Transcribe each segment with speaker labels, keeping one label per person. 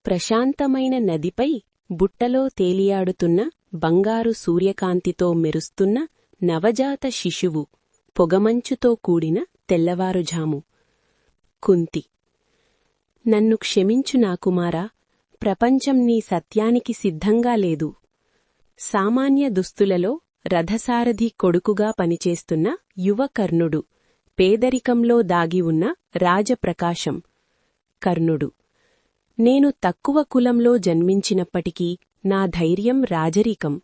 Speaker 1: ప్రశాంతమైన నదిపై బుట్టలో తేలియాడుతున్న బంగారు సూర్యకాంతితో మెరుస్తున్న నవజాత శిశువు, పొగమంచుతో కూడిన తెల్లవారుఝాము. కుంతి. నన్ను క్షమించు నా కుమారా, ప్రపంచం నీ సత్యానికి సిద్ధంగా లేదు. సామాన్య దుస్తులలో రథసారథి కొడుకుగా పనిచేస్తున్న యువ కర్ణుడు, పేదరికంలో దాగి ఉన్న రాజప్రకాశం. కర్ణుడు. నేను తక్కువ కులంలో జన్మించినప్పటికీ నా ధైర్యం రాజరికం.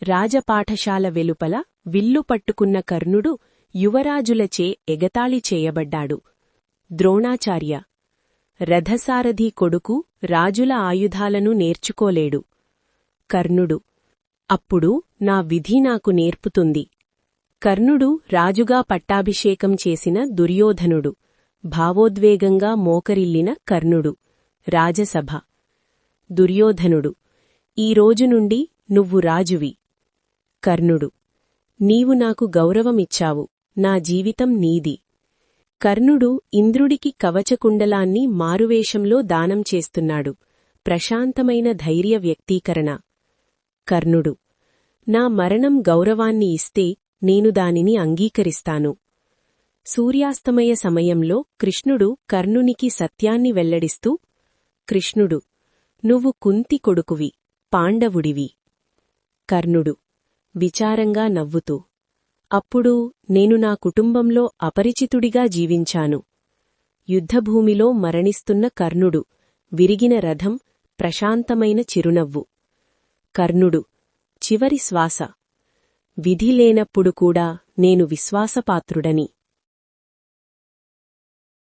Speaker 1: రాజపాఠశాల వెలుపల విల్లు పట్టుకున్న కర్ణుడు యువరాజులచే ఎగతాళి చేయబడ్డాడు. ద్రోణాచార్య. రథసారథి కొడుకు రాజుల ఆయుధాలను నేర్చుకోలేడు. కర్ణుడు. అప్పుడు నా విధి నాకు నేర్పుతుంది. కర్ణుడు రాజుగా పట్టాభిషేకం చేసిన దుర్యోధనుడు, భావోద్వేగంగా మోకరిల్లిన కర్ణుడు. రాజసభ. దుర్యోధనుడు. ఈ రోజు నుండి నువ్వు రాజువి. కర్ణుడు. నీవు నాకు గౌరవమిచ్చావు, నా జీవితం నీది. కర్ణుడు ఇంద్రుడికి కవచకుండలాన్ని మారువేషంలో దానం చేస్తున్నాడు. ప్రశాంతమైన ధైర్య వ్యక్తీకరణ. కర్ణుడు. నా మరణం గౌరవాన్ని ఇస్తే నేను దానిని అంగీకరిస్తాను. సూర్యాస్తమయ సమయంలో కృష్ణుడు కర్ణునికి సత్యాన్ని వెల్లడిస్తూ, కృష్ణుడు. నువ్వు కుంతి కొడుకువి, పాండవుడివి. కర్ణుడు. విచారంగా నవ్వుతూ. అప్పుడు నేను నా కుటుంబంలో అపరిచితుడిగా జీవించాను. యుద్ధభూమిలో మరణిస్తున్న కర్ణుడు, విరిగిన రథం, ప్రశాంతమైన చిరునవ్వు. కర్ణుడు. చివరి శ్వాస. విధి లేనప్పుడు కూడా నేను విశ్వాసపాత్రుడని.